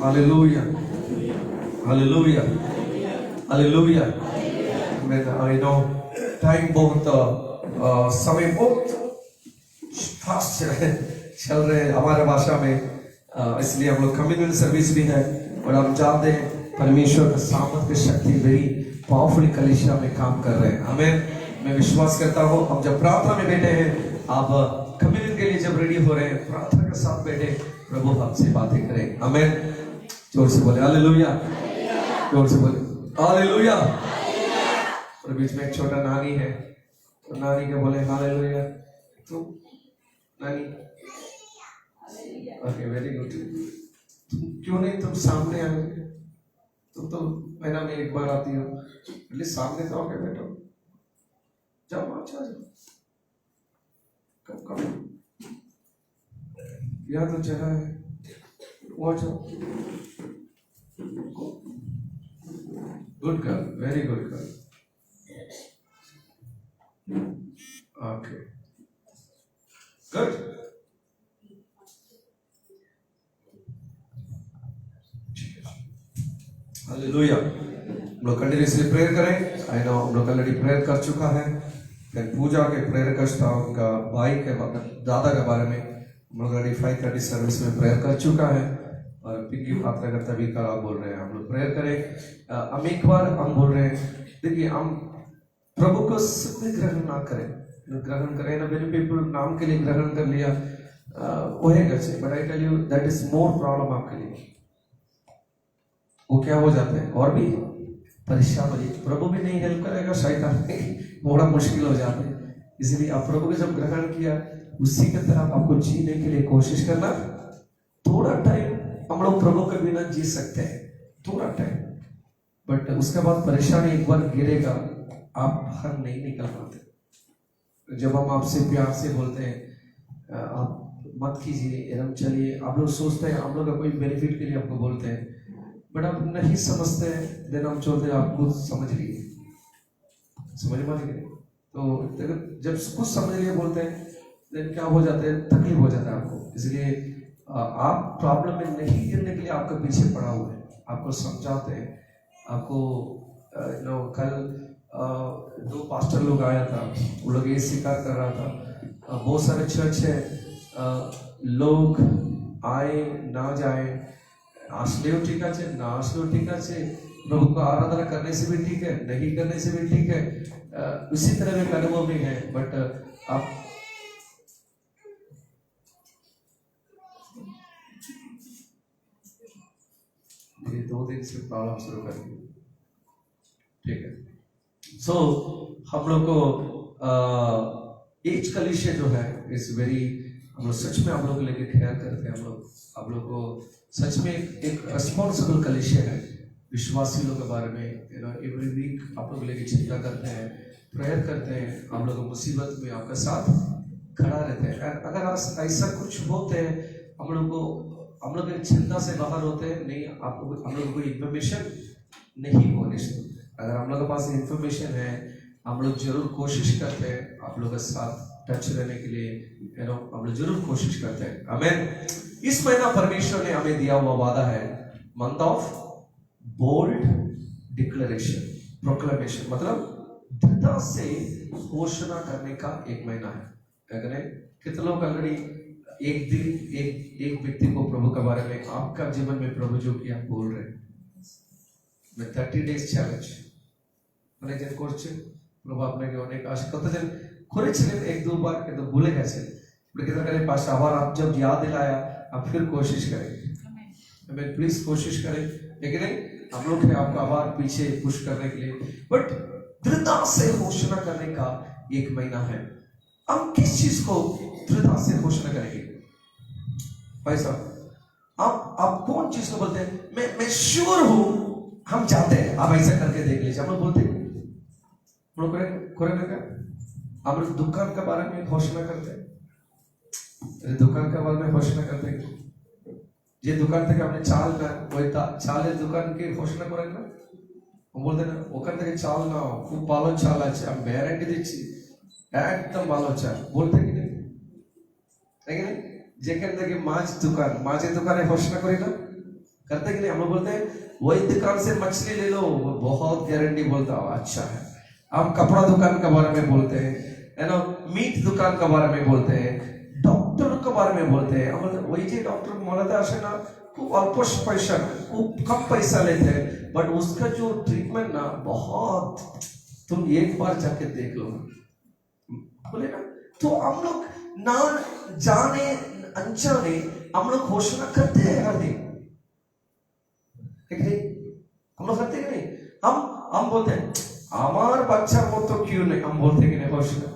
Hallelujah, hallelujah, hallelujah. मैं I know time बहुत समय बहुत फास्ट चल रहे हैं हमारे भाषा में, इसलिए हम लोग कम्युनिटी सर्विस भी है और हम जानते हैं परमेश्वर का सामर्थ की शक्ति वेरी पावरफुल कलीसिया में काम कर रहे हैं। हमें मैं विश्वास करता हूँ हम जब प्रार्थना में बैठे हैं, आप कम्युनिटी के लिए जब रेडी हो रहे हैं, प्रार्थना के साथ बैठे, प्रभु हमसे बातें करें। हमें जोर से बोले हालेलुया, जोर से बोले हालेलुया। और बीच में एक छोटा नानी है, तो नानी के बोले हालेलुया। तुम नानी, ओके वेरी गुड। क्यों नहीं तुम सामने आए? तुम तो महीना में एक बार आती हो, एटलीस्ट सामने तो आके बैठो। जाओ अच्छा जाओ, कब कब यहाँ तो जगह है, वो जाओ। Good girl, very good girl. Okay good. Hallelujah. हम लोग कंटिन्यूसली प्रेयर करें। आई नो हम लोग ऑलरेडी प्रेयर कर चुका है, फिर पूजा के प्रेयर करता उनका भाई के दादा के बारे में हम लोग ऑलरेडी 5:30 सर्विस में प्रेयर कर चुका है, और पिंकी पात्रा का तभी का आप बोल रहे हैं हम लोग प्रेयर करें। हम एक बार हम बोल रहे हैं, देखिए हम प्रभु को सिर्फ ग्रहण ना करें, ग्रहण करें ना, मेनी पीपल नाम के लिए ग्रहण कर लिया वो है कैसे, but I tell you that is more problem आपके लिए। वो क्या हो जाते हैं और भी परेशान हो जाए, प्रभु भी नहीं हेल्प करेगा, शैतान भी बड़ा मुश्किल हो जाते हैं। इसलिए आप प्रभु को जब ग्रहण किया, उसी की तरह आपको जीने के लिए कोशिश करना। थोड़ा टाइम हम लोग प्रभु के बिना जी सकते हैं, थोड़ा टाइम, बट उसके बाद परेशानी एक बार गिरेगा, आप बाहर नहीं निकल पाते। जब हम आपसे प्यार से बोलते हैं आप मत कीजिए, एकदम चलिए, आप लोग सोचते हैं हम लोग का कोई बेनिफिट के लिए आपको बोलते हैं, बट आप नहीं समझते हैं, देन हम चाहते हैं आप खुद समझ लीजिए, समझ पाएंगे। तो जब कुछ समझ लिए बोलते हैं, देन क्या हो जाता है, तकलीफ हो जाता है आपको। इसलिए आप प्रॉब्लम में नहीं गिरने के लिए आपके पीछे पड़ा हुआ है, आपको समझाते हैं, आपको कल 2 पास्टर लोग आया था, वो लोग ये स्वीकार कर रहा था, बहुत सारे चर्च है, लोग आए ना जाए, আসলেও ঠিক আছে, না আসলেও ঠিক আছে, प्रभु को आराधना करने से भी ठीक है, नहीं करने से भी ठीक है, उसी तरह में अनुभव भी है। बट आप ये 2 दिन से प्रॉब्लम शुरू कर दी, ठीक है। सो हम लोग को एज कलीसिया जो है इस वेरी, हम लोग सच में हम लोग लेके ख्याल करते हैं, हम लोग आप लोग को सच में एक रिस्पॉन्सिबल कलीसिया है, विश्वासी लोगों के बारे में एवरी वीक आप लोग लेके चिंता करते हैं, प्रेयर करते हैं, आप लोग मुसीबत में आपके साथ खड़ा रहते हैं। अगर ऐसा कुछ होते हैं, हम लोग चिंता से बाहर होते हैं, नहीं आप लोग हम लोग को इन्फॉर्मेशन नहीं होने से, अगर हम लोग के पास इंफॉर्मेशन है, हम लोग जरूर कोशिश करते हैं आप लोग के साथ टच रहने के लिए, हम लोग जरूर कोशिश करते हैं। आमीन। इस महीना परमेश्वर ने हमें दिया हुआ वादा है, month of bold declaration, proclamation, मतलब दृढ़ता से घोषणा करने का एक महीना है। अगर कितने लोग ऑलरेडी एक दिन एक व्यक्ति को प्रभु के बारे में, आपका जीवन में प्रभु जो किया बोल रहे हैं, मैं 30 days চ্যালেঞ্জ অনেক জন করছে, প্রভু আপনাকে অনেক আশা, কতজন করেছিলেন 1-2 बार কিন্তু ভুলে গেছেন, लेकिन मेरे पास आवार आप जब याद दिलाया, आप फिर कोशिश करें, हमें प्लीज कोशिश करें, लेकिन हम लोग हैं आपका आवार पीछे पुश करने के लिए, बट दृढ़ता से घोषणा करने का एक महीना है। हम किस चीज को दृढ़ता से घोषणा करेंगे भाई साहब? आप कौन चीज को बोलते हैं मैं श्योर हूं, हम चाहते हैं, आप ऐसा करके देख लीजिए, हम लोग बोलते हैं, हम लोग हम लोग दुकान के बारे में घोषणा करते हैं, दुकान के बारे में घोषणा करते हैं, যে দোকান থেকে আপনি চাল নেন, ওই চালের দোকানকে ঘোষণা করেন না, বলতে না ওখান থেকে চাল নাও, খুব ভালো চাল আছে, আমি গ্যারান্টি দিচ্ছি একদম ভালো চাল, বলতে কি নেই? যেখান থেকে মাছের দোকানে ঘোষণা করি না, करते कि नहीं? हम लोग बोलते हैं वही दुकान से मछली ले लो, वो बहुत गारंटी बोलता हो अच्छा है। हम कपड़ा दुकान के बारे में बोलते हैं, है ना, मीट दुकान के बारे में बोलते हैं, डॉक्टर के बारे में बोलते हैं। हम वही जे डॉक्टर मौलादा आसे ना खूब अल्प पैसा, खूब कम पैसा लेते हैं, बट उसका जो ट्रीटमेंट ना बहुत, तुम एक बार जाके देख लो बोले ना। तो हम लोग ना जाने अनजाने हम लोग घोषणा करते हैं हर दिन, हम लोग करते हैं कि नहीं? हम बोलते हैं আমার বাচ্চার মতো কেউ নেই, हम बोलते हैं कि नहीं घोषणा।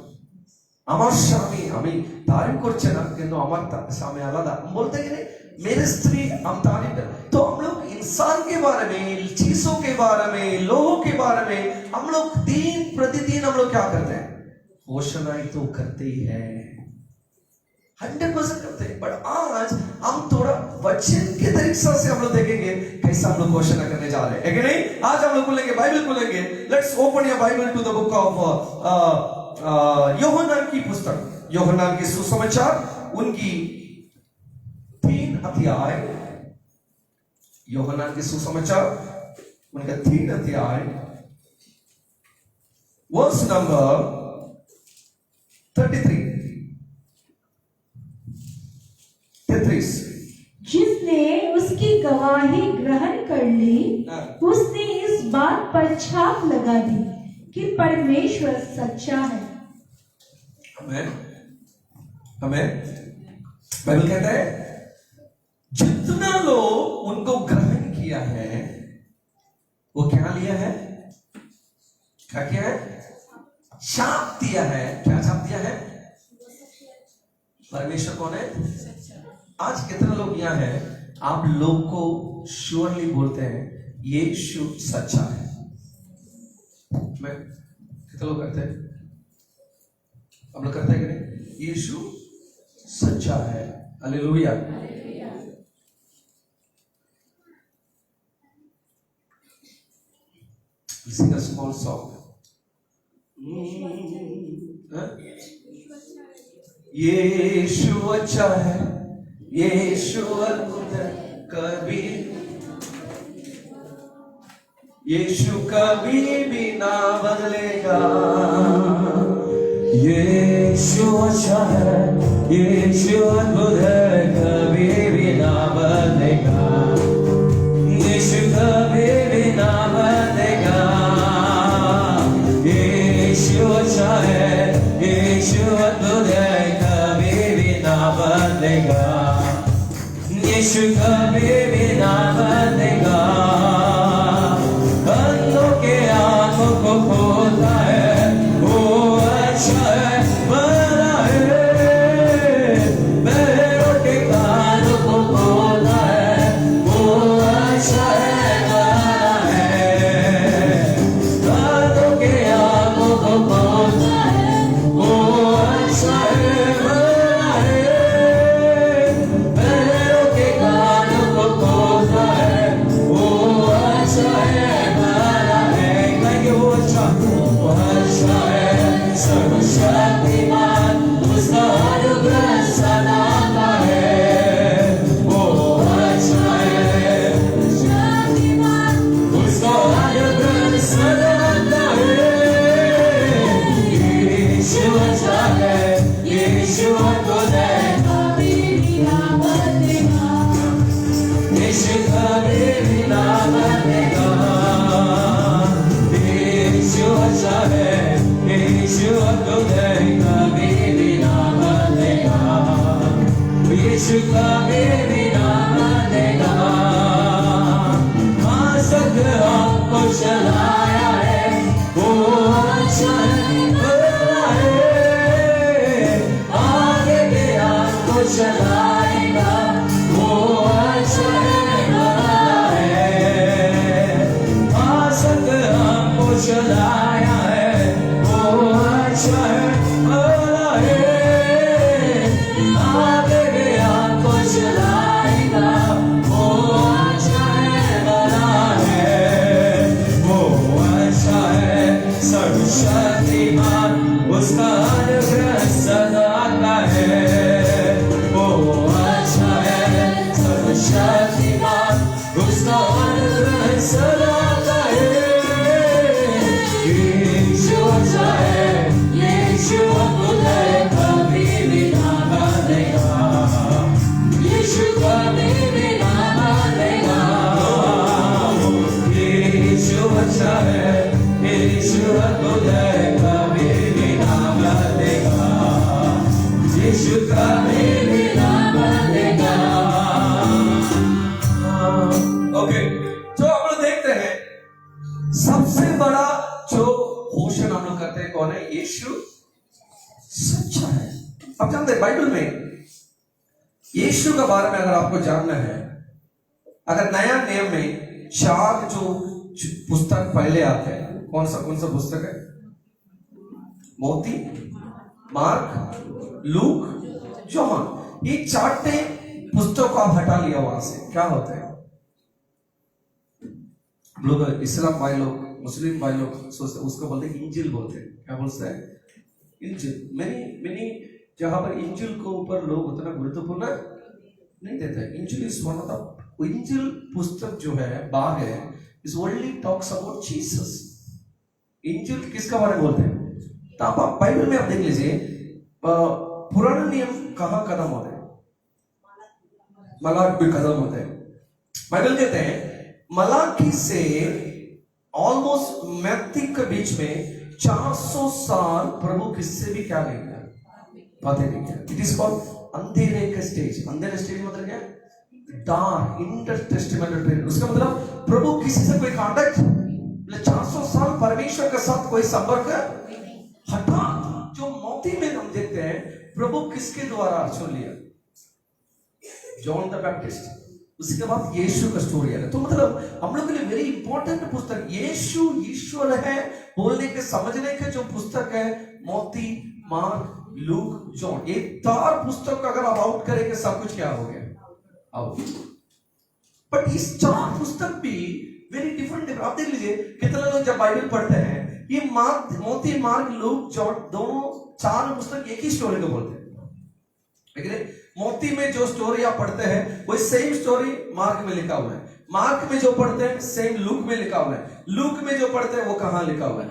আমার স্বামী, আমি तारीफ করছে না কিন্তু আমার স্বামী আলাদা, हम बोलते हैं कि नहीं? मेरे स्त्री, हम तारीफ कर। तो हम लोग इंसान के बारे में, चीजों के बारे में, लोगों के बारे में हम लोग दिन प्रतिदिन हम लोग क्या करते हैं? घोषणाएं तो करते ही है, 100% करते हैं। बट आज हम थोड़ा वचन के तरीके से हम लोग देखेंगे कैसा हम लोग घोषणा करने जा रहे हैं, है कि नहीं? आज हम लोग खोलेंगे बाइबल, खोलेंगे। Let's open your Bible to the book of Yuhanna की पुस्तक, यूहन्ना के सुसमाचार, उनकी 3 अध्याय, यूहन्ना के सुसमाचार उनका 3 अध्याय, वर्स नंबर 33। जिसने उसकी गवाही ग्रहण कर ली, उसने इस बात पर छाप लगा दी कि परमेश्वर सच्चा है। आमेन, आमेन। बाइबल कहता है जितना लोग उनको ग्रहण किया है, वो क्या लिया है? क्या किया है? छाप दिया है। क्या छाप दिया है? परमेश्वर कौन है? आज कितने लोग यहाँ हैं, आप लोग को श्योरली बोलते हैं यीशु सच्चा है? मैं कितने लोग करते हैं? हम लोग करते हैं कि नहीं? यीशु सच्चा है। Hallelujah. Sing a small song. यीशु अच्छा है, यीशु अद्भुत है, कभी यीशु कभी भी ना बदलेगा। यीशु अच्छा है, यीशु अद्भुत है, कभी भी ना बदलेगा। यीशु कभी भी ना बदलेगा। यीशु अच्छा है, यीशु अद्भुत है, कभी भी ना बदलेगा। यीशु कभी भी ना बदलेगा। अंधों के आंखों को खोलता है, वो अच्छा है, बड़ा है। बहरों के कानों को खोलता है, वो अच्छा है, बड़ा है। अंधों के आंखों को खोलता है, वो अच्छा है, बड़ा है। बहरों के कानों को खोलता है, वो अच्छा है, बड़ा है। कहेंगे वो अच्छा है, सर्वशक्तिमान, उसका अनुग्रह सदा का है। वो अच्छा है, शक्तिमान, उसका अनुग्रह सदा का है। यीशु अच्छा है, यीशु अद्भुत है, कभी भी ना बदलेगा। यीशु कभी भी ना बदलेगा। यीशु अच्छा है, यीशु अद्भुत है, कभी भी ना बदलेगा। यीशु कभी भी ना बदलेगा। आज तक आपको चलाया है, वो अच्छा है, बड़ा है। आगे भी आपको चलाएगा, वो अच्छा है, बड़ा है। आज तक आपको चलाया है, वो अच्छा है, बड़ा है। आगे भी आपको चलाएगा। सदा का है, यीशु अच्छा है, यीशु अद्भुत है, कभी भी ना बदलेगा, यीशु कभी भी ना बदलेगा। यीशु अच्छा है, यीशु अद्भुत है, कभी भी ना बदलेगा, यीशु कभी भी ना बदलेगा। ओके, तो हम लोग देखते हैं सबसे बड़ा जो घोषणा हम लोग करते हैं कौन है? यीशु सच्चा है। अब जानते हैं बाइबल में यीशु के बारे में अगर आपको जानना है, अगर नया नियम में 4 जो पुस्तक पहले आते हैं, कौन सा पुस्तक है? मोती, मार्क, लूक, जॉन। ये 4 पुस्तक को आप हटा लिया वहां से, क्या होता है? लोग इस्लाम भाई लोग, मुस्लिम भाई लोग सोचते उसको बोलते हैं इंजिल बोलते हैं। क्या बोलते हैं? इंजिल। मैंने जहां पर इंजिल को ऊपर लोग उतना गुरुत्वपूर्ण नहीं देते। इंजिल इज वन ऑफ द, इंजिल पुस्तक जो है, भाग है, is only talks about Jesus. इंजिल किसका बारे में बोलते हैं? तो आप बाइबल में आप देख लीजिए, पुराना नियम कहां खत्म होता है? मलाक भी खत्म होता है। बाइबल कहते हैं मलाकी से ऑलमोस्ट मैथी के बीच में 400 साल प्रभु किससे भी क्या नहीं किया, बातें नहीं किया। इट इज कॉल्ड अंधेरे का स्टेज। अंधेरे स्टेज मतलब क्या? डार्क इंटरटेस्टिमेंटल। उसका मतलब प्रभु किसी से कोई कांटेक्ट, 400 साल परमेश्वर के साथ कोई संपर्क हटा। जो मोती में हम देखते हैं प्रभु किसके द्वारा चुन लिया? John the Baptist. उसके बाद यीशु का स्टोरी है। तो मतलब हम लोग के लिए वेरी इंपॉर्टेंट पुस्तक यीशु ईश्वर है बोलने के समझने के जो पुस्तक है, मोती, मार्क, लूक, जॉन। ये 4 पुस्तक का अगर आप आउट करेंगे सब कुछ क्या हो गया? आउट। बट इस 4 पुस्तक भी वेरी डिफरेंट। आप देख लीजिए कितने लोग जब बाइबल पढ़ते हैं, ये मोती, मार्क, लूक, जॉन, दोनों 4 पुस्तक एक ही स्टोरी को बोलते हैं। लेकिन मोती में जो स्टोरी आप पढ़ते हैं वही सेम स्टोरी मार्क में लिखा हुआ है। मार्क में जो पढ़ते हैं सेम लूक में लिखा हुआ है। लूक में जो पढ़ते हैं वो कहां लिखा हुआ है?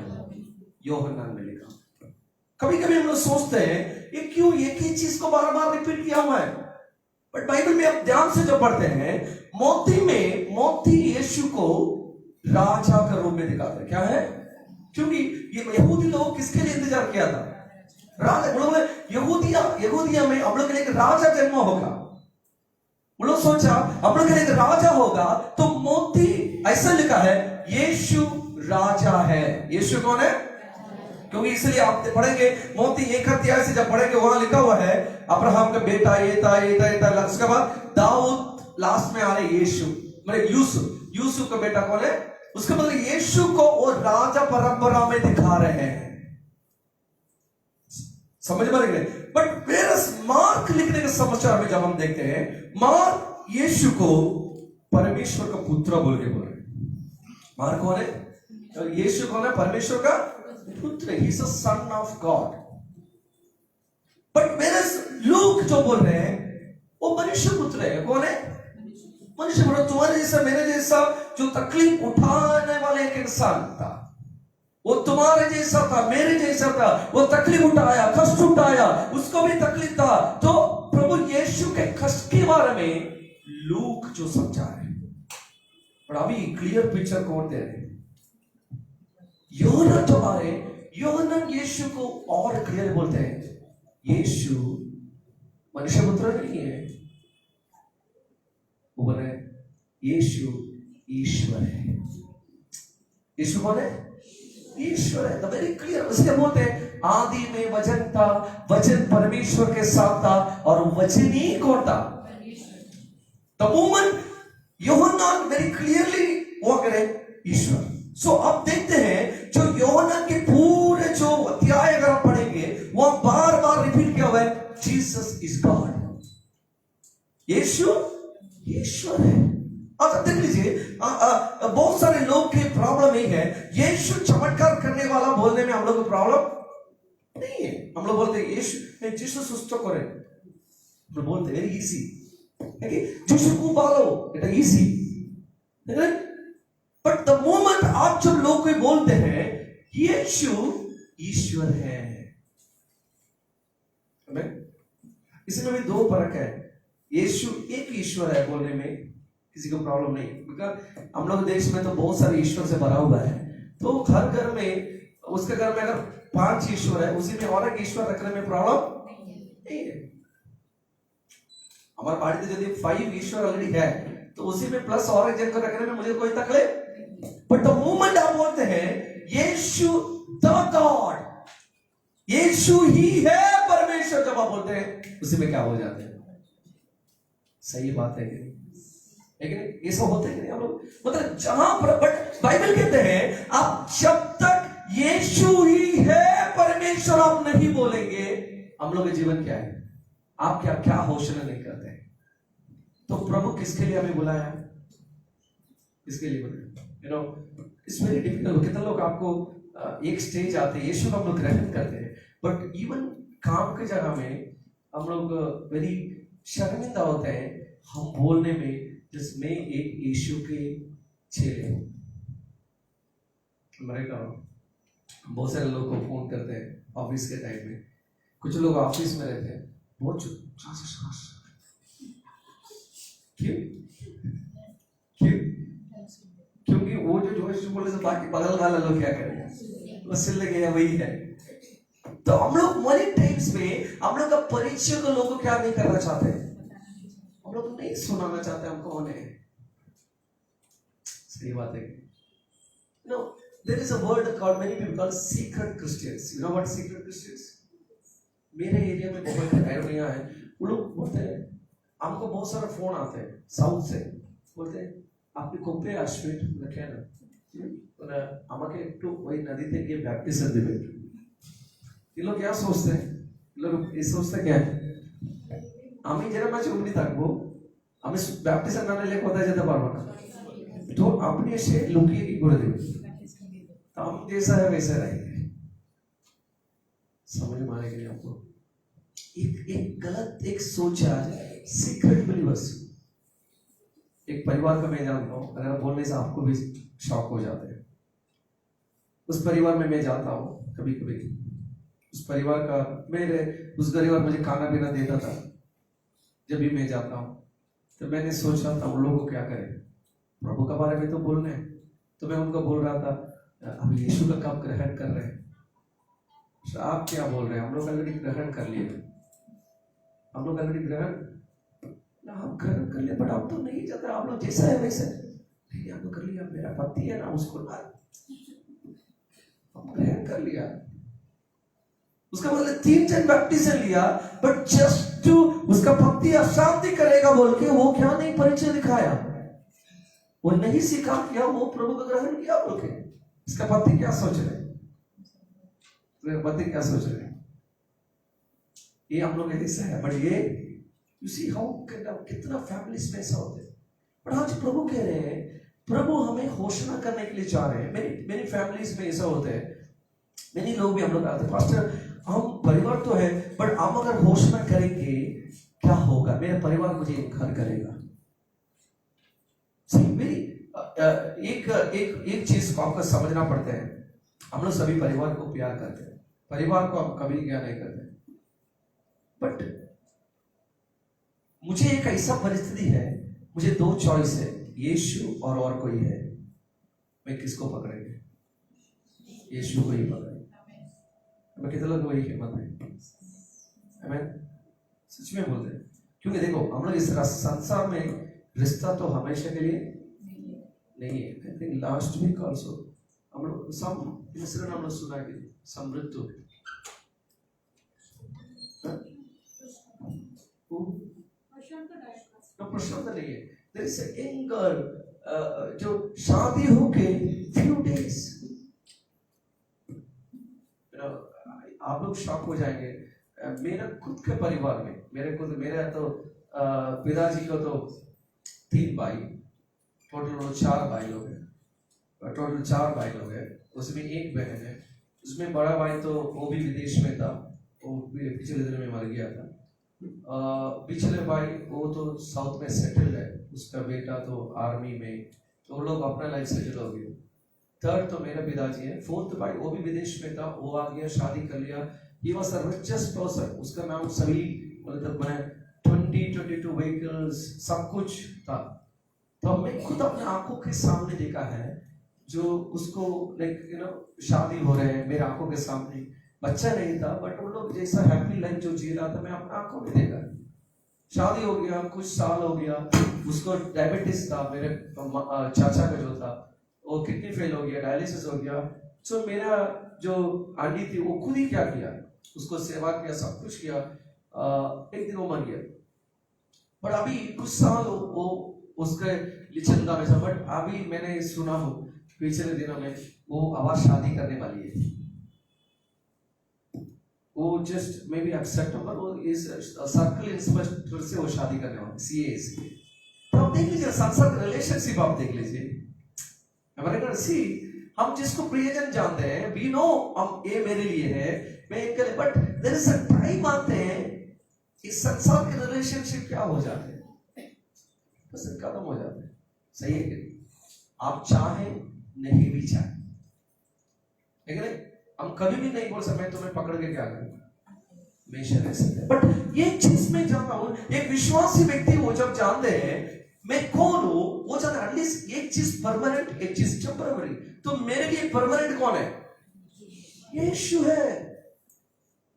यूहन्ना में लिखा हुआ है। कभी कभी हम लोग सोचते हैं ये क्यों एक ही चीज को बार बार रिपीट किया हुआ है, बट बाइबल में आप ध्यान से जो पढ़ते हैं, मोती यीशु को राजा का रूप में दिखाते हैं। क्या है? क्योंकि ये यहूदी लोग किसके लिए इंतजार किया था? राजा। यहूदिया में हम लोग के लिए एक राजा जन्म होगा। वो लोग सोचा हम लोग के लिए एक राजा होगा, तो मोती ऐसा लिखा है यीशु राजा है। यीशु कौन है? क्योंकि इसलिए आप पढ़ेंगे मोती 1 अध्याय से जब पढ़ेंगे वहां लिखा हुआ है अब्राहम का बेटा ये था। उसके बाद दाऊद लास्ट में आ रहे यीशु, मतलब यूसुफ का बेटा कौन है? उसका मतलब यीशु को वो राजा परंपरा में दिखा रहे हैं। समझ में गए? बट मेरा मार्क लिखने के समाचार में जब हम देखते हैं, मार्क यीशु को परमेश्वर का पुत्र बोल के बोल रहे। मार्क कौन है? यीशु कौन है? परमेश्वर का पुत्र। He is the son of God. But मेरे लूक जो बोल रहे हैं वो मनुष्य पुत्र है। कौन है? मनुष्य पुत्र। तुम्हारे जैसा मेरे जैसा जो तकलीफ उठाने वाले एक इंसान था, वो तुम्हारे जैसा था, मेरे जैसा था। वो तकलीफ उठाया, कष्ट उठाया, उसको भी तकलीफ था। तो प्रभु यीशु के कष्ट के बारे में लूक जो समझा है, और अभी क्लियर पिक्चर कौन दे रहे? यूहन्ना जो आ रहे, यूहन्ना यीशु को और क्लियर बोलते हैं यीशु मनुष्य पुत्र नहीं है, वो बोले यीशु ईश्वर है। यीशु कौन है? ईश्वर है। Very clear. इसलिए बोलते हैं आदि में वचन था, वचन परमेश्वर के साथ था, और वचन ही कौन था? द मोमेंट यूहन्ना वेरी क्लियरली वो करे ईश्वर। सो अब देखते हैं जो यूहन्ना के पूरे जो अध्याय अगर आप पढ़ेंगे वो बार बार रिपीट किया हुआ है जीसस इज गॉड। यीशु ईश्वर है। अच्छा देख लीजिए, बहुत सारे लोग की प्रॉब्लम यही है, यीशु चमत्कार करने वाला बोलने में हम लोग को प्रॉब्लम नहीं है। हम लोग बोलते हैं यीशु जीसस सुस्त करे, हम लोग बोलते हैं इजी है कि जीसस को बालो, इट इजी। बट जब लोग कोई बोलते हैं यीशु ईश्वर है, इसमें भी दो फर्क है। यीशु एक ईश्वर है बोलने में किसी को प्रॉब्लम नहीं, बिकॉज हम लोग देश में तो बहुत सारे ईश्वर से भरा हुआ है, तो हर घर में, उसके घर में अगर 5 ईश्वर है, उसी में और एक ईश्वर रखने में प्रॉब्लम नहीं है। हमारे बाड़ी में यदि 5 ईश्वर ऑलरेडी है, तो उसी में प्लस और एक जन को रखने में मुझे कोई तकलीफ। बट द मोमेंट आप बोलते हैं यीशु द गॉड, यीशु ही है परमेश्वर, जब आप बोलते हैं उसी में क्या हो जाते हैं? सही बात है कि ये सब होते हैं हम लोग, मतलब जहां पर, बट बाइबल कहते हैं आप जब तक यीशु ही है परमेश्वर आप नहीं बोलेंगे, हम लोग का जीवन क्या है? आप क्या घोषणा नहीं करते हैं? तो प्रभु किसके लिए हमें बुलाया? किसके लिए बुलाया? You know it's very difficult. कितने लोग आपको एक स्टेज आते हैं, यीशु को हम लोग ग्रहण करते हैं, बट इवन काम की जगह में हम लोग वेरी शर्मिंदा होते हैं हम बोलने में, जिसमें एक यीशु के चेले हो। बहुत सारे लोग को फोन करते हैं ऑफिस के टाइम में, कुछ लोग ऑफिस में रहते हैं बहुत क्यों? क्योंकि वो जो बोले से बाकी बगल वाला लोग क्या करेंगे, बस लगे वही है। तो हम लोग मनी टाइम्स में हम लोग का परिचय को लोगों को क्या नहीं करना चाहते, हम लोग नहीं सुनाना चाहते हम कौन है। सही बात है। No, there is a word called, many people call secret Christians. You know what secret Christians? मेरे एरिया में बहुत एरिया है, वो लोग बोलते हैं, हमको बहुत सारा फोन आते हैं साउथ से, बोलते हैं आपने कोपे आश्वित रखे ना, আমাকে একটু ওই নদী থেকে ব্যাপটিজম দিবেন। ये लोग क्या सोचते हैं? लोग ये सोचते क्या है, আমি যেরকম আছে অমনি থাকবো, আমি ব্যাপটিজম না নিলে কোথায় যেতে পারবো না, तो আপনি এসে লুকিয়ে কি করে দেবেন, हम जैसा है वैसा रहेंगे। समझ में आने के लिए आपको एक गलत एक सोच है सीक्रेट बिलीवर्स। एक परिवार का मैं जानता हूँ, अगर बोलने से आपको भी शॉक हो जाते हैं। उस परिवार में मैं जाता हूँ कभी कभी, उस परिवार का मेरे उस परिवार मुझे खाना पीना देता था, जब भी मैं जाता हूँ तो मैंने सोचा था उन लोगों को क्या करें, प्रभु का बारे में तो बोलना है। तो मैं उनको बोल रहा था अब यीशु का कब ग्रहण कर रहे हैं, तो आप क्या बोल रहे हैं, हम लोग ऑलरेडी ग्रहण कर लिए, हम लोग ऑलरेडी ग्रहण कर लिए, बट आप तो नहीं जाते, आप लोग जैसा है वैसे नहीं, हम लोग कर लिया, मेरा पति है ना उसको ना हम ग्रहण कर लिया। उसका मतलब 3 जन बैप्टिज्म लिया, बट जस्ट टू उसका पति अशांति करेगा बोल के वो क्या नहीं परिचय दिखाया, वो नहीं सीखा किया, वो प्रभु का ग्रहण किया बोल के। इसका पति क्या सोच रहे, पति क्या सोच रहे, ये हम लोग ऐसा है, बट ये यू सी हाउ कितना फैमिलीज में ऐसा होते हैं। बट आज प्रभु कह रहे हैं, प्रभु हमें घोषणा करने के लिए चाह रहे हैं। मेरी फैमिलीज में ऐसा होता है, मेरी लोग भी हम लोग आते हैं, पास्टर हम परिवार तो है, बट हम अगर घोषणा करेंगे क्या होगा, मेरा परिवार मुझे घर करेगा। मेरी एक चीज को आपको समझना पड़ता है, हम लोग सभी परिवार को प्यार करते हैं, परिवार को आप कभी क्या नहीं करते, बट मुझे एक ऐसा परिस्थिति है, मुझे 2 चॉइस है, यीशु और कोई है, मैं किसको पकड़ेंगे? यीशु को ही पकड़ेंगे। मैं कितने लोग वही हिम्मत है, मैं सच में बोलते हैं, क्योंकि देखो हम लोग इस संसार में रिश्ता तो हमेशा के लिए नहीं है। I think last week also हम लोग सब इंसिडेंट हम लोग सुना कि समृद्धि प्रशांत नहीं है, there is a young girl जो शादी होके फ्यू डेज, आप लोग शॉक हो जाएंगे। मेरा खुद के परिवार में मेरे तो पिताजी को तो 3 भाई, टोटल 4 भाई लोग हैं, टोटल 4 भाई लोग हैं, उसमें 1 बहन है। उसमें बड़ा भाई तो वो भी विदेश में था, वो पिछले दिन में मर गया था। पिछले भाई वो तो साउथ में सेटल है, उसका बेटा तो आर्मी में, तो वो लोग अपना लाइफ सेटल हो गए। थर्ड तो मेरे पिताजी है, फोर्थ भाई वो भी विदेश में था, वो आ गया, शादी कर लिया, he was the richest person, उसका नाम सभी मतलब मैं 22 व्हीकल्स सब कुछ था। तो मैं खुद अपने आंखों के सामने देखा है जो उसको लाइक शादी हो रहे हैं मेरे आंखों के सामने, बच्चा नहीं था बट वो लोग जैसा हैप्पी लाइफ जो जी रहा था मैं अपने आंखों में देखा। शादी हो गया, कुछ साल हो गया, उसको डायबिटीज था, मेरे चाचा का जो था वो किडनी फेल हो गया, डायलिसिस हो गया। तो मेरा जो आंटी थी वो खुद ही क्या किया, उसको सेवा किया, सब कुछ किया। एक दिन वो मर गया, पर अभी कुछ साल वो उसके लिए चिंता में था, बट अभी मैंने सुना हो पिछले दिनों में वो आवाज शादी करने वाली है, वो जस्ट मे बी अक्सेप्टेबल, वो इस सर्कल इंस्पेक्टर से वो शादी करने वाली सीए से। तो आप देख लीजिए संसार रिलेशनशिप, आप देख लीजिए हमारे सी, हम जिसको प्रियजन जानते हैं, वी नो हम ये मेरे लिए है, मैं एक करे, but there is a time आते हैं इस संसार के रिलेशनशिप क्या हो जाते हैं, बस खत्म हो जाते हैं। सही है कि आप चाहे नहीं भी चाहे, लेकिन हम कभी भी नहीं बोल सकते मैं तुम्हें पकड़ के क्या करूं, हमेशा रह सकते। बट ये चीज मैं जानता हूं, एक विश्वासी व्यक्ति वो जब जानते हैं मैं कौन हूं, वो जानते एटलीस्ट एक चीज परमानेंट, एक चीज टेम्पररी। तो मेरे लिए परमानेंट कौन है? यीशु है।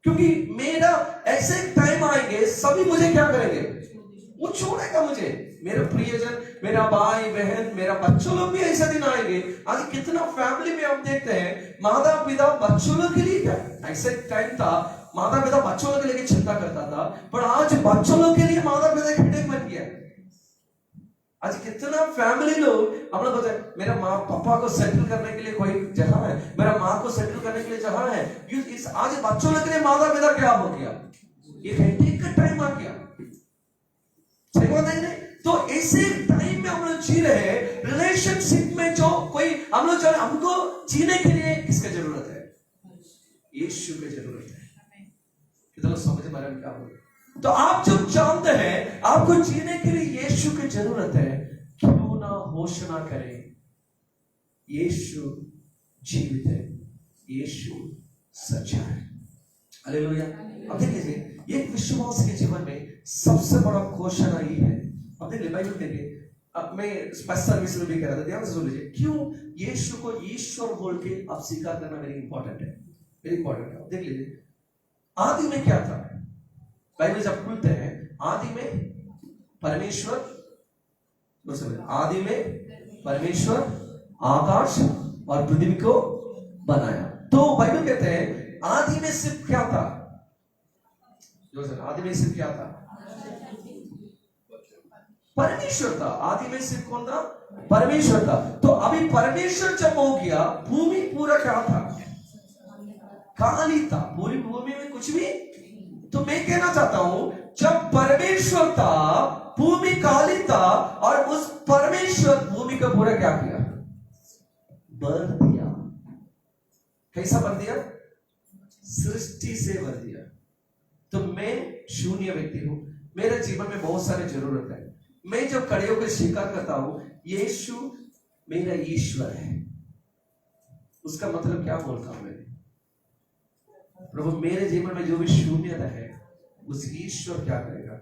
क्योंकि मेरा ऐसे टाइम आएंगे सभी मुझे क्या करेंगे, वो छोड़ेगा मुझे। मेरे प्रियजन, मेरा भाई बहन, मेरा बच्चों लोग भी ऐसे दिन आएंगे। आज कितना फैमिली में हम देखते हैं माता पिता बच्चों लोग के लिए क्या, ऐसे टाइम था माता पिता बच्चों लोग के लिए चिंता करता था, पर आज बच्चों लोग के लिए माता पिता एक हेडेक बन गया। आज कितना फैमिली लोग हम लोग बोलते हैं मेरा माँ पापा को सेटल करने के लिए कोई जगह है, मेरा माँ को सेटल करने के लिए जगह है। आज बच्चों लोग के लिए माता पिता क्या हो गया, ये हेडेक का टाइम आ गया। सही बात है नहीं? तो ऐसे टाइम में हम लोग जी रहे हैं, रिलेशनशिप में जो कोई हम लोग हमको जीने के लिए किसकी जरूरत है? यीशु की जरूरत है। कितना समझ में आ रहा है क्या बोल? तो आप जब जानते हैं आपको जीने के लिए यीशु की जरूरत है, क्यों ना घोषणा करें यीशु जीवित है, यीशु सच्चा है। हालेलुया। अब देख लीजिए एक विश्वास के जीवन में सबसे बड़ा घोषणा ये है। अब देखिए बाइबल देखिए, अब मैं स्पेशल सर्विस में भी कह रहा था, ध्यान से सुन लीजिए क्यों यीशु को ईश्वर बोल के आप स्वीकार करना वेरी इंपॉर्टेंट है, वेरी इंपॉर्टेंट है। देख लीजिए आदि में क्या था, बाइबल जब खुलते हैं आदि में परमेश्वर, आदि में परमेश्वर आकाश और पृथ्वी को बनाया। तो बाइबल कहते हैं आदि में सिर्फ क्या था, आदि में सिर्फ क्या था, परमेश्वर था। आदि में सिर्फ कौन था, परमेश्वर था। तो अभी परमेश्वर जब हो गया, भूमि पूरा क्या था, खाली था, पूरी भूमि में कुछ भी। तो मैं कहना चाहता हूं जब परमेश्वर था भूमि खाली था, और उस परमेश्वर भूमि का पूरा क्या किया, भर दिया। कैसा भर दिया, सृष्टि से भर दिया। तो मैं शून्य व्यक्ति हूं, मेरे जीवन में बहुत सारी जरूरत है। मैं जब खड़े होकर स्वीकार करता हूं यीशु मेरा ईश्वर है, उसका मतलब क्या बोलता हूं मैं, प्रभु मेरे जीवन में जो भी शून्यता है उस ईश्वर क्या करेगा,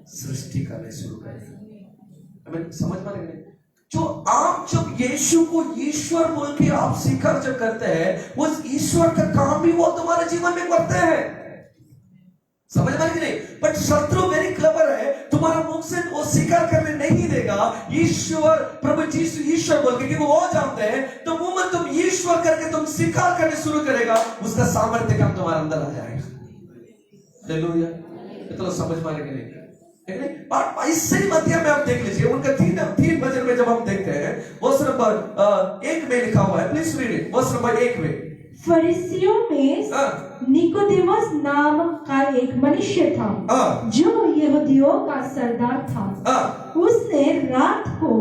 सृष्टि करने शुरू करेगा। हमें समझ पा रहे हैं? जो आप जब यीशु को ईश्वर बोल के आप स्वीकार जब करते हैं, उस ईश्वर का काम भी वो तुम्हारे जीवन में करते हैं। समझ में नहीं? बट शत्रु वेरी क्लेवर है, तुम्हारा मुख से वो स्वीकार करने नहीं देगा ईश्वर, प्रभु यीशु ईश्वर बोल के, क्योंकि वो जानते हैं तो मुंह में तुम ईश्वर करके तुम स्वीकार करने शुरू करेगा, उसका सामर्थ्य काम तुम्हारे अंदर आ जाएगा। हालेलुया। तो समझ पा रहे नहीं? इससे ही मध्य में आप देख लीजिए उनका तीन वचन में जब हम देखते हैं, वर्स नंबर 1 में लिखा हुआ है, please read it, verse number 1 में। फरीसियों में निकोदेमस नाम का एक मनुष्य था जो यहूदियों का सरदार था। उसने रात को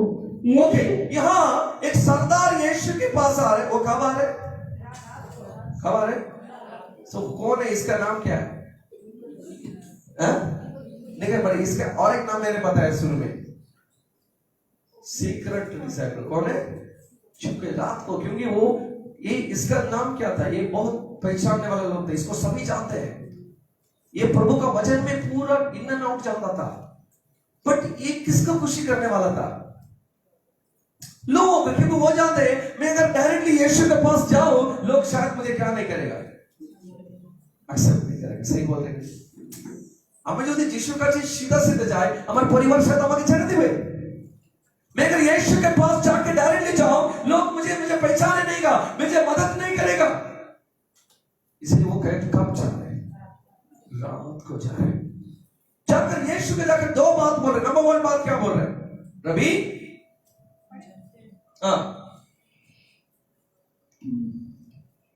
यहाँ एक सरदार यीशु के पास आ रहे, वो कब आ रहे, कब आ रहे? तो कौन है, इसका नाम क्या है? देखिए पर इसका और एक नाम मैंने बताया शुरू में, सीक्रेट डिसाइपल। कौन है? चुपके रात को, क्योंकि वो ये इसका नाम क्या था, ये बहुत पहचानने वाला लोग थे, इसको सभी जानते हैं। ये प्रभु का वचन में पूरा इन एंड आउट जानता था, बट ये किसको खुशी करने वाला था? लोग, क्योंकि वो जानते हैं मैं अगर डायरेक्टली यीशु के पास जाऊं, लोग शायद मुझे क्या नहीं करेगा, एक्सेप्ट नहीं करेगा। सही बोल रहे हैं। हमें जो यीशु का चीज सीधा सीधा जाए, हमारे परिवार से हमारे छेड़ दिवे। मैं अगर यीशु के पास जाके डायरेक्टली जाऊं, लोग मुझे पहचाने नहीं गा, मुझे मदद नहीं करेगा। इसलिए वो कहे कब जा रहे हैं? रात को जा रहे हैं। जाकर यीशु के जाकर दो बात बोल रहे। नंबर 1 बात क्या बोल रहे हैं? रवि,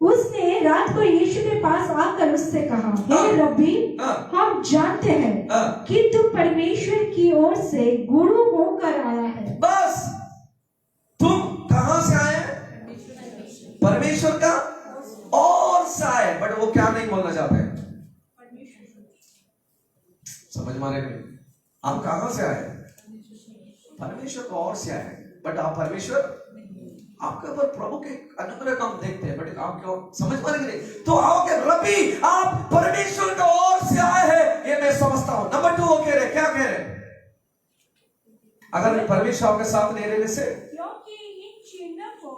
उसने रात को यीशु के पास आकर उससे कहा, हे रब्बी, हम जानते हैं कि तू परमेश्वर की ओर से गुरु होकर आया है। बस, तुम कहां से आए? परमेश्वर का और से आए। बट वो क्या नहीं बोलना चाहते हैं? समझ मारे नहीं? आप कहां से आए? परमेश्वर को और से आए, बट आप परमेश्वर, आपके ऊपर प्रभु के अनुग्रह को हम देखते हैं, बट आप क्यों समझ पा रहे? तो आओगे रब्बी, आप परमेश्वर का ओर से आए हैं, ये मैं समझता हूं। नंबर 2 वो कह रहे, क्या कह रहे? अगर परमेश्वर आपके साथ नहीं रहने से, क्योंकि इन चिन्ह को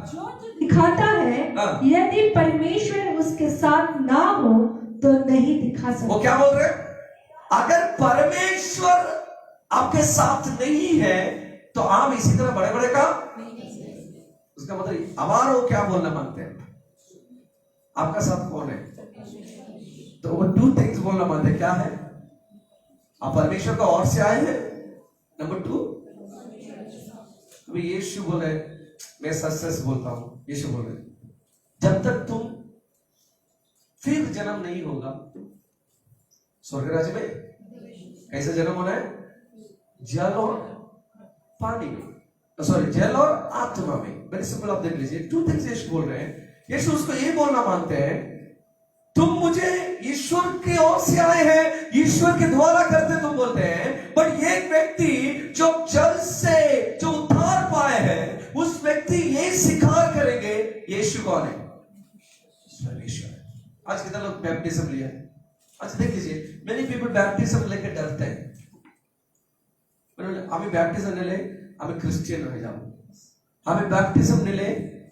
जो दिखाता है, यदि परमेश्वर उसके साथ ना हो तो नहीं दिखा सकता। वो क्या बोल रहे? अगर परमेश्वर आपके साथ नहीं है तो आप इसी तरह बड़े बड़े काम, उसका मतलब हमारा वो क्या बोलना मांगते हैं? आपका साथ कौन है? तो वो 2 थिंग्स बोलना मांगते हैं। क्या है? आप परमेश्वर का और से आए हैं। नंबर 2, अभी यीशु बोले, मैं सच बोलता हूं, यीशु बोले जब तक तुम फिर जन्म नहीं होगा स्वर्ग राज्य में, कैसे जन्म होना है? जल और पानी में, सॉरी जल और आत्मा में। वेरी सिंपल, आप देख लीजिए 2 थिंग्स यीशु बोल रहे हैं। यीशु उसको ये बोलना मानते हैं, तुम मुझे ईश्वर की ओर से आए हैं, ईश्वर के द्वारा करते तुम बोलते हैं, बट ये व्यक्ति जो जल से जो उद्धार पाए हैं, उस व्यक्ति ये स्वीकार करेंगे यीशु कौन है? परमेश्वर। आज कितना लोग बैप्टिज्म लिया है? आज देख लीजिए, मेनी पीपल बैप्टिज्म लेकर डरते हैं। हमें बैप्टिज्म नहीं ले, हमें क्रिश्चियन हो जाओ, हमें बैप्टिज्म नहीं ले,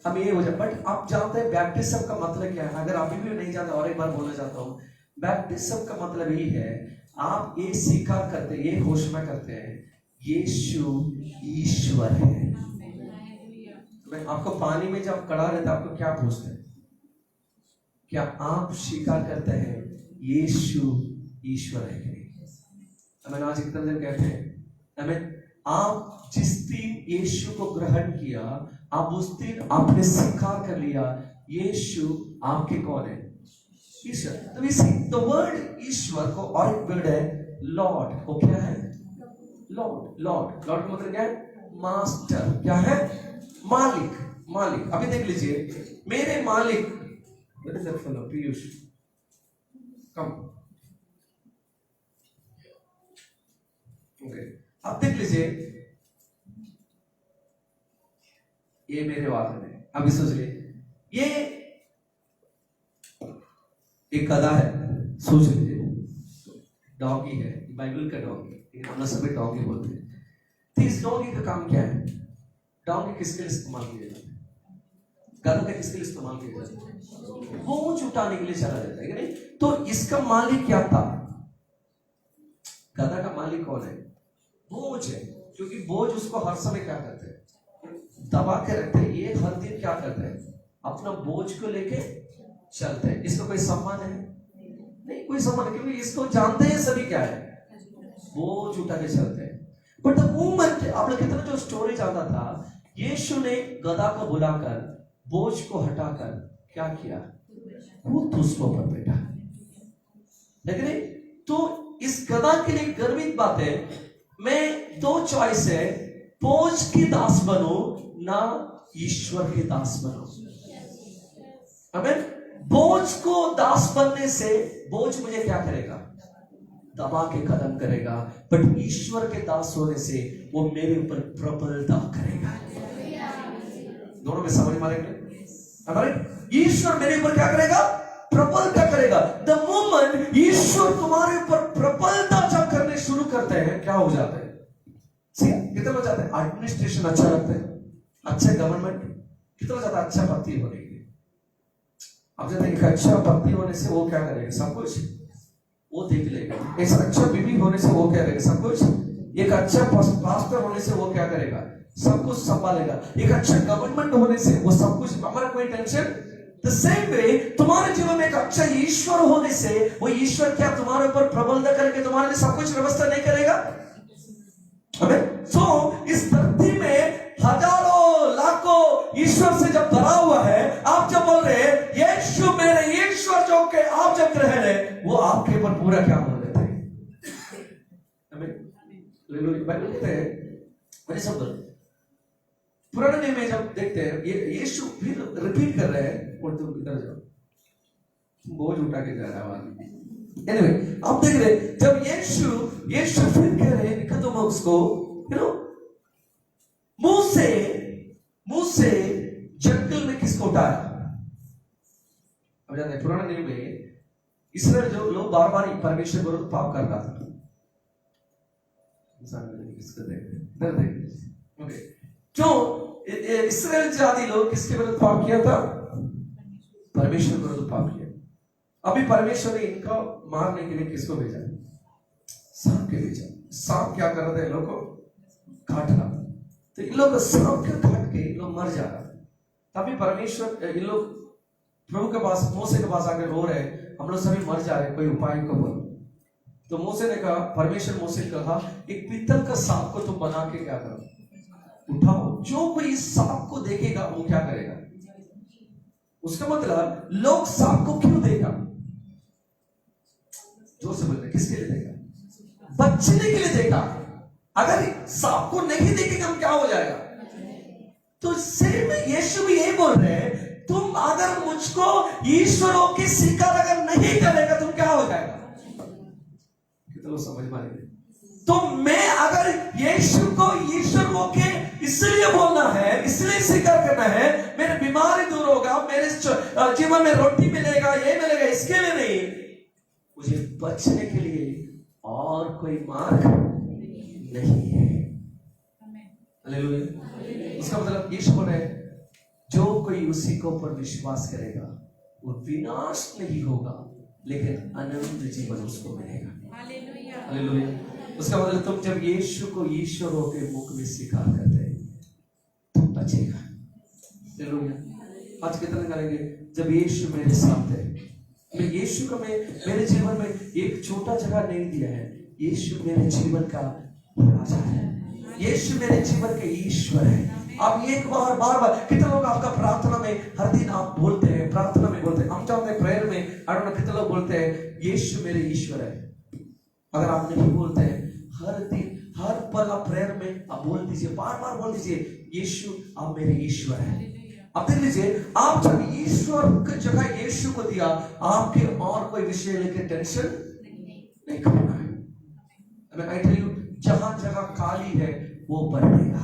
हम ये हो जाए। बट आप जानते हैं बैप्टिज्म का मतलब क्या है? अगर अभी भी नहीं जानते, और एक बार बोलना चाहता हूँ, बैप्टिज्म का मतलब ये है, आप ये स्वीकार करते हैं, ये घोषणा करते हैं, यीशु ईश्वर है। मैं आपको पानी में जब कड़ा रहता है, आपको क्या पूछते हैं? क्या आप स्वीकार करते हैं यीशु ईश्वर है कि नहीं? हमें आज कितने दिन कहते हैं, हमें आप जिस दिन यीशु को ग्रहण किया, आप उस दिन आपने स्वीकार कर लिया यीशु आपके कौन है? ईश्वर। तो इसी द वर्ड ईश्वर को और एक वर्ड है लॉर्ड। वो क्या है? लॉर्ड। लॉर्ड का मतलब क्या है? मास्टर। क्या है? मालिक। मालिक। अभी देख लीजिए, मेरे मालिक, What is that fellow? Piyush, come. Okay. अब देख लीजिए, ये मेरे वाहन है। अभी सोच लीजिए, ये एक गधा है, सोच लीजिए, डॉगी है, बाइबल का डॉगी, हम लोग सभी डॉगी बोलते हैं। तो इस डॉगी का काम क्या है? डॉगी किसके लिए इस्तेमाल किया जाता है? गधा का किसके लिए इस्तेमाल किया जाता है? बोझ उठाने के लिए चला जाता है कि नहीं? तो इसका मालिक क्या था? गधा का मालिक कौन है? बोझ है, क्योंकि बोझ उसको हर समय क्या करते हैं? दबा के रखते हैं। ये हर दिन क्या करते हैं? अपना बोझ को लेके चलते हैं। इसको कोई सम्मान है? नहीं, कोई सम्मान, क्योंकि इसको जानते हैं सभी क्या है, बोझ उठा के चलते हैं। बट द मोमेंट, आप लोग कितना जो स्टोरी जानता था, यीशु ने गधा को बुलाकर बोझ को हटाकर क्या किया? खुद उसको पर बैठा। लेकिन तो इस गधा के लिए गर्वित बात है, मैं दो चॉइस है, बोझ की दास बनो ना ईश्वर के दास बनो। हमें बोझ को दास बनने से बोझ मुझे क्या करेगा? दबा के खत्म करेगा। बट ईश्वर के दास होने से वो मेरे ऊपर प्रबलता करेगा। मारेंगे, हमारे ईश्वर मेरे ऊपर क्या करेगा, प्रबलता करेगा। द मोमेंट ईश्वर तुम्हारे ऊपर प्रबलता जब करने शुरू करते हैं, क्या हो जाता है, कितना हो जाता है, एडमिनिस्ट्रेशन अच्छा लगता है, अच्छे गवर्नमेंट, कितना ज्यादा अच्छा पति होने के, अब जब एक अच्छा पति होने से वो क्या करेगा, सब कुछ वो देख लेगा। एक अच्छा बीवी होने से वो क्या करेगा, सब कुछ। एक अच्छा पास्टर होने से वो क्या करेगा, सब कुछ संभालेगा। एक अच्छा गवर्नमेंट होने से वो सब कुछ, हमारा कोई टेंशन। द सेम वे तुम्हारे जीवन में एक अच्छा ईश्वर होने से वो ईश्वर क्या तुम्हारे ऊपर प्रबंध करके तुम्हारे लिए सब कुछ व्यवस्था नहीं करेगा। हमें सो इस धरती में हजारों लाखों ईश्वर से जब भरा हुआ है, आप जब बोल रहे हैं यीशु मेरे ईश्वर जो के आप जब कह रहे हैं, वो आपके ऊपर पूरा क्या बोल देते हैं। हमें बाइबल कहते हैं बड़े सिंपल, पुराने नियम में जब देखते हैं ये यीशु फिर रिपीट कर रहे हैं, और तुम इधर जाओ, बोझ उठा के जा रहा है। एनीवे आप देख रहे जब यीशु फिर कह रहे हैं निकोदेमुस को, यू नो, मूसे जंगल में किसको उठाया। अब जानते हैं पुराने नियम में इसराइल जो लोग बार बार परमेश्वर विरुद्ध पाप कर रहा था, ओके, जो इसराइल जाति लोग किसके विरुद्ध पाप किया था, परमेश्वर विरुद्ध पाप किया। अभी परमेश्वर ने इनका मारने के लिए किसको भेजा, सांप के भेजा। सांप क्या कर रहा था, इन लोगों को काट रहा, तो इन लोग सांप के काट के इन लोग मर जा रहा। तभी परमेश्वर इन लोग प्रभु के पास, मूसे के पास आके रो रहे, हम लोग सभी मर जा रहे, कोई उपाय को बोलो। तो मूसे ने कहा, परमेश्वर मूसे ने कहा, एक पीतल का सांप को तुम बना के क्या करो, उठाओ, जो कोई इस सांप को देखेगा वो क्या करेगा। उसका मतलब लोग सांप को क्यों देगा, जोर से बोलते, किसके लिए देगा, बचने के लिए देगा। अगर सांप को नहीं देखेगा हम क्या हो जाएगा। तो सेम यीशु भी यही बोल रहे हैं, तुम अगर मुझको ईश्वरों की स्वीकार अगर नहीं करेगा तुम क्या हो जाएगा। कितने लोग समझ मारेंगे। तो मैं अगर यीशु को ईश्वरों के इसलिए बोलना है, इसलिए स्वीकार करना है, मेरे बीमारी दूर होगा, मेरे जीवन में रोटी मिलेगा, ये मिलेगा, इसके लिए नहीं, मुझे बचने के लिए और कोई मार्ग नहीं है। हालेलुया। उसका मतलब यीशु बोले, जो कोई उसी को पर विश्वास करेगा वो विनाश नहीं होगा, लेकिन अनंत जीवन उसको मिलेगा। हालेलुया। उसका मतलब तुम जब यीशु को ईश्वरों के मुख में स्वीकार करते हैं तो बचेगा। हालेलुया। आज कितने करेंगे, जब यीशु मेरे साथ है, मैं यीशु को मेरे जीवन में एक छोटा जगह नहीं दिया है, यीशु मेरे जीवन का राजा है, यीशु मेरे जीवन के ईश्वर है। आप एक बार बार कितने लोग आपका प्रार्थना में हर दिन आप बोलते हैं, प्रार्थना में बोलते हैं, हम चाहते हैं प्रेयर में, आई डोंट नो कितने लोग बोलते हैं यीशु मेरे ईश्वर है। अगर आप नहीं बोलते हैं, हर दिन हर पल आप प्रेयर में आप बोल दीजिए, बार बार बोल दीजिए, यीशु आप मेरे ईश्वर है। अब देख लीजिए, आप जब ईश्वर की जगह यीशु को दिया, आपके और कोई विषय लेकर टेंशन नहीं करना है। आई टेल यू, जहां जहां काली है वो बढ़ेगा।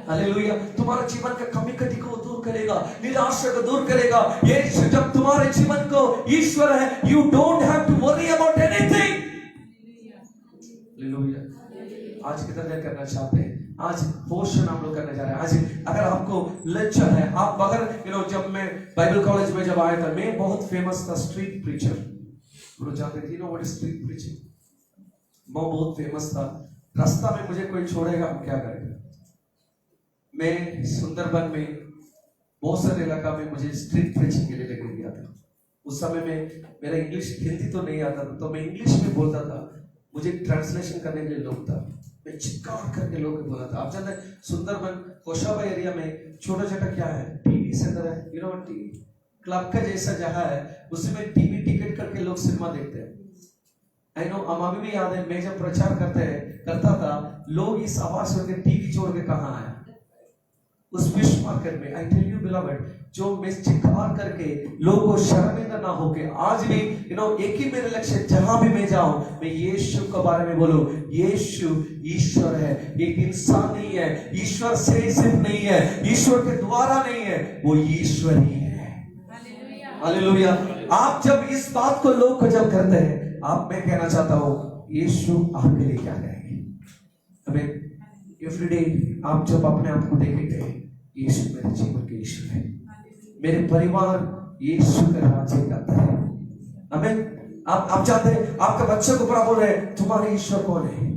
हालेलुया। तुम्हारे जीवन का कमी कटी को दूर करेगा, निराशा को दूर करेगा। यीशु जब तुम्हारे जीवन को ईश्वर है, you don't have to worry about anything. Hallelujah. आज कितना देर करना चाहते हैं, आज पोर्शन हम लोग करने जा रहे हैं। आज अगर आपको लज्जा है, आप अगर जब मैं बाइबल कॉलेज में जब आया था, मैं बहुत फेमस था स्ट्रीट प्रीचर। लोग जानते थे, व्हाट इज स्ट्रीट प्रीचिंग। मैं बहुत फेमस था। रास्ता में मुझे कोई छोड़ेगा, हम क्या करेगा। मैं सुंदरबन में बहुत सारे इलाका में मुझे स्ट्रीट प्रीचिंग के लिए लेकर गया था। उस समय में मेरा इंग्लिश, हिंदी तो नहीं आता था, तो मैं इंग्लिश में बोलता था। मुझे ट्रांसलेशन करने के लिए लोग था, मैं चित्कार करके लोगों को बोला था। आप जानते हैं सुंदरबन कोशाबा एरिया में छोटा छोटा क्या है, टीवी सेंटर है, यू नो, टीवी क्लब का जैसा जगह है, उसमें टीवी टिकट करके लोग सिनेमा देखते हैं। आई नो, हम अभी भी याद है, मैं जब प्रचार करता था, लोग इस आवाज सुन के टीवी छोड़ के कहाँ आए, उस विश्वास मार्केट में, आई टेल यू बिलवड, जो मैं चिल्ला करके लोगों को शर्मिंदा ना होके, आज भी एक ही मेरे लक्ष्य, जहां भी मैं जाऊं मैं यीशु के बारे में बोलूं। यीशु ईश्वर है, एक इंसान नहीं है, ईश्वर से सिर्फ नहीं है, ईश्वर के द्वारा नहीं है, वो ईश्वर ही है। हालेलुया। आप जब इस बात को लोग को जब करते हैं, आप, मैं कहना चाहता हूं यीशु आपके लिए क्या करेंगे। हमें एवरीडे आप जब अपने आप को देखेंगे, यीशु मेरे जीवन के ईश्वर है, मेरे परिवार यीशु का राज्य करता है। हमें आप चाहते हैं, आपके बच्चे को बड़ा बोल रहे हैं तुम्हारे ईश्वर कौन है,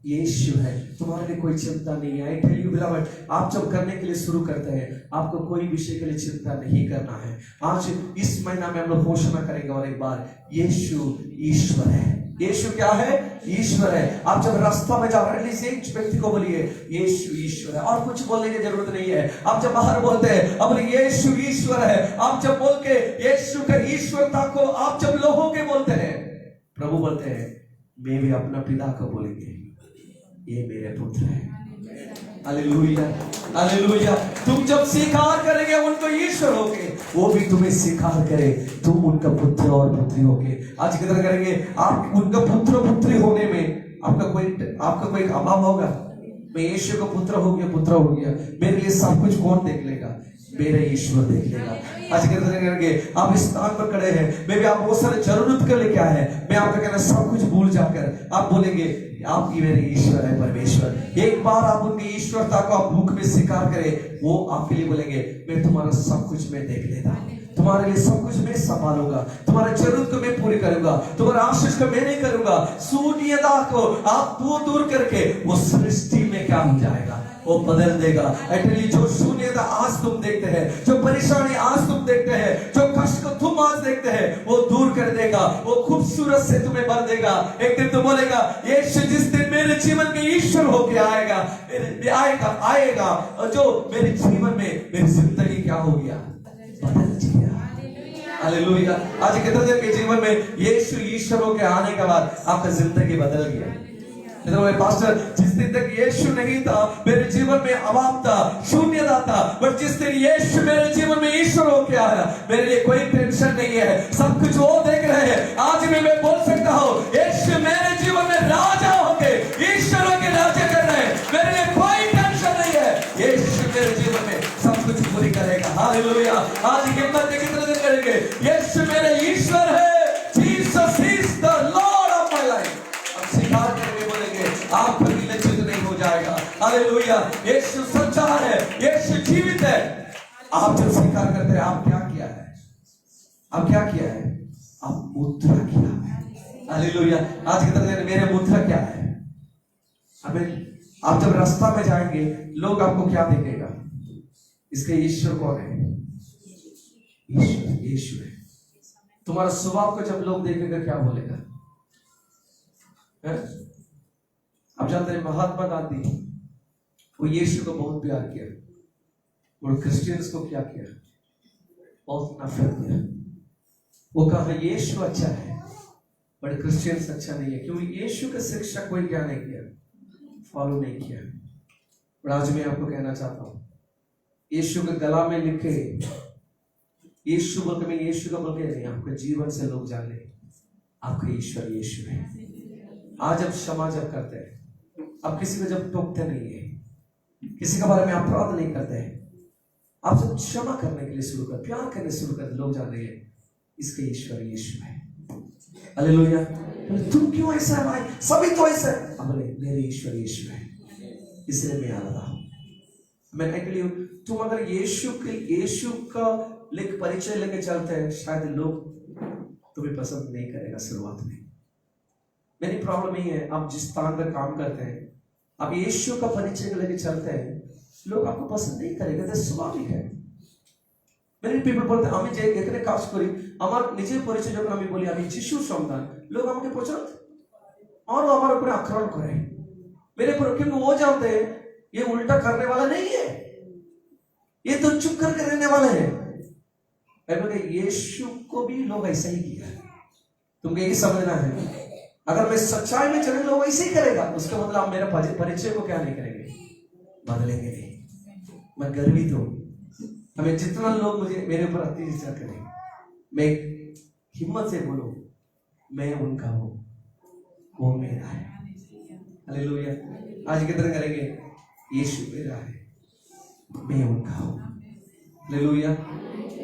यीशु है, तुम्हारे लिए कोई चिंता नहीं है। आई टेल यू बिलवड, आप जब करने के लिए शुरू करते हैं, आपको कोई विषय के लिए चिंता नहीं करना है। आज इस महीना में हम लोग घोषणा करेंगे और एक बार, यीशु ईश्वर है। यीशु क्या है? ईश्वर है। आप जब रास्ता में जा रहे हैं, एक व्यक्ति को बोलिए यीशु ईश्वर है, और कुछ बोलने की जरूरत नहीं है। आप जब बाहर बोलते हैं, अब यीशु ईश्वर है, आप जब बोल के यीशु के ईश्वरता को आप जब लोगों के बोलते हैं, प्रभु बोलते हैं मैं भी अपना पिता को बोलेंगे ये मेरे पुत्र है। Hallelujah, hallelujah. तुम जब स्वीकार करेंगे उनको ईश्वर होके, वो भी तुम्हें स्वीकार करे, तुम उनका पुत्र और पुत्री होगे। आज कितना करेंगे, आप उनका पुत्र पुत्री होने में आपका कोई अभाव होगा? मैं यीशु का पुत्र हो गया, मेरे लिए सब कुछ कौन देख लेगा? मेरा ईश्वर देख लेगा। आज कितना करेंगे, आप इस स्थान पर खड़े हैं, मैं भी आप बहुत सारे जरूरत कर लेके आए हैं, मैं आपका कहना सब कुछ भूल जाकर आप बोलेंगे आपकी मेरे ईश्वर है परमेश्वर। एक बार आप उनकी ईश्वरता को आप मुख में स्वीकार करें, वो आपके लिए बोलेंगे मैं तुम्हारा सब कुछ मैं देख लेता, तुम्हारे लिए सब कुछ मैं संभालूंगा, तुम्हारे जरूरत को मैं पूरी करूंगा, तुम्हारे आशीष को मैं नहीं करूंगा। शून्यता को आप दूर करके वो सृष्टि में क्या हो जाएगा, वो बदल देगा। एक्चुअली जो शून्यता आज तुम देखते हैं, जो परेशानी आज तुम देखते हैं, जो कष्ट को तुम आज देखते हैं, वो दूर कर देगा, वो खूबसूरत से तुम्हें भर देगा। एक दिन तुम बोलेगा यीशु जिस दिन मेरे जीवन में ईश्वर होके आएगा और जो मेरे जीवन में मेरी जिंदगी क्या हो गया, बदल गया। हालेलुया। आज कितने दिन के जीवन में यीशु ईश्वर होके आने के बाद आपका जिंदगी बदल गया। पास्टर, जिस दिन तक यीशु नहीं था मेरे जीवन में अभाव था, शून्यता था, पर जिस दिन यीशु मेरे जीवन में ईश्वर होके आया, मेरे लिए कोई टेंशन नहीं है, सब कुछ वो देख रहे हैं। आज भी मैं बोल सकता हूँ यीशु मेरे जीवन में राजा होके ईश्वर होके राज्य कर रहे हैं, मेरे लिए कोई टेंशन नहीं है। यीशु मेरे जीवन में सब कुछ पूरी करेगा। हालेलुया। आज हिम्मत के कितने दिन करेंगे, यीशु मेरे ईश्वर है, Jesus is the Lord of my life. अब स्वीकार करके बोलेंगे आप कभी लज्जित नहीं हो जाएगा। हालेलुया। यीशु सच्चा है, यीशु जीवित है। आप जब स्वीकार करते हैं, आप क्या किया है? आप क्या किया है? आप मुद्रा किया है। हालेलुया। आज के दिन मेरे मुद्रा क्या है? आप जब रास्ता में जाएंगे, लोग आपको क्या देखेगा? इसके ईश्वर कौन है? ईश्वर है। तुम्हारा स्वभाव को जब लोग देखेगा क्या बोलेगा? आप जानते हैं महात्मा गांधी, वो यीशु को बहुत प्यार किया और क्रिश्चियंस को क्या किया? बहुत नफरत किया। वो कहा यीशु अच्छा है बट क्रिश्चियंस अच्छा नहीं है, क्योंकि यीशु का शिक्षा कोई क्या नहीं किया, फॉलो नहीं किया। और आज मैं आपको कहना चाहता हूं, यीशु के गला में लिखे यीशु बोल के, मैं यीशु का बोल के नहीं, आपके जीवन से लोग जाने आपका ईश्वर यीशु है। आज जब क्षमा जब करते हैं, आप किसी को जब टोकते नहीं है, किसी के बारे में अपराध नहीं करते हैं, आप जब क्षमा करने के लिए शुरू कर, प्यार करने शुरू करते, लोग जान रहे हैं इसके ईश्वर यीशु है। हालेलुया। तुम क्यों ऐसा है भाई, सभी तो ऐसा है। अब बोले मेरे ईश्वर यीशु है, इसलिए मैं आ रहा हूं। मैं एक्चुअली तुम अगर यीशु का परिचय लेके चलते हैं, शायद लोग तुम्हें पसंद नहीं करेगा शुरुआत में। मेरी प्रॉब्लम यही है, आप जिस स्थान पर काम करते हैं, आप यीशु का परिचय लेके चलते हैं, लोग आपको पसंद नहीं करेगा, तो स्वाभाविक है। मेनी पीपल बोलते हैं আমি যে এখানে কাজ করি, আমার নিজের পরিচয় যখন আমি বলি আমি যিশুর সন্তান, लोग আমাকে পছন্দ और वो हमारे ऊपर आक्रमण करे मेरे पर, क्योंकि वो जानते हैं ये उल्टा करने वाला नहीं है, ये तो चुप करके रहने वाला है। यीशु को भी लोग ऐसा ही किया। तुमको यही समझना है, अगर मैं सच्चाई में चलेंगे लोग ऐसे ही करेगा, उसका मतलब मेरा परिचय को क्या नहीं करेंगे, बदलेंगे नहीं। मैं गर्वित हूं हमें जितना लोग मुझे मेरे ऊपर अत्याचार करें, मैं हिम्मत से बोलूं मैं उनका हूं, वो मेरा है। हालेलुया। आज कितने करेंगे, यीशु मेरा है, मैं उनका हूं। हालेलुया।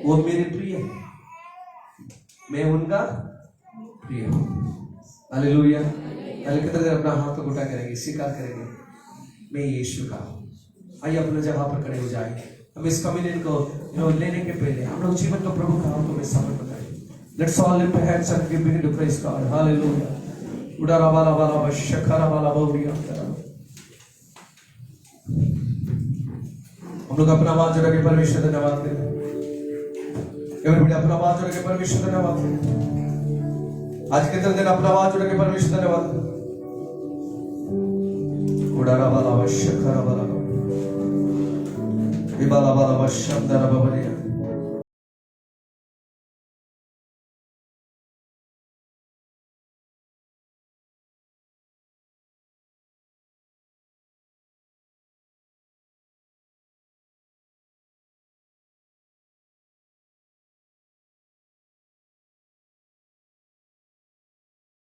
वो मेरे प्रिय है, मैं उनका प्रिय हूं। हालेलुया। कितने अपना हाथ को उठा करेंगे, स्वीकार करेंगे मैं यीशु का हूं। आइए अपने जगह पर खड़े हो जाए। हम इस कम्युनियन को लेने के पहले हम लोग जीवन को प्रभु का हाथों में समर्पण करें। Let's all lift our hands and begin to praise God. Hallelujah. उड़ारा वाला वाला बशखरा वाला बोलिया। हम लोग अपना आवाज जोड़ के परमेश्वर का धन्यवाद करें। एवरीबॉडी अपना आवाज जोड़ के परमेश्वर का धन्यवाद करें। आज के दिन अपना आवाज जोड़ के परमेश्वर का धन्यवाद करें। उड़ारा वाला बशखरा वाला विबाला वाला बशंदरा बबरिया।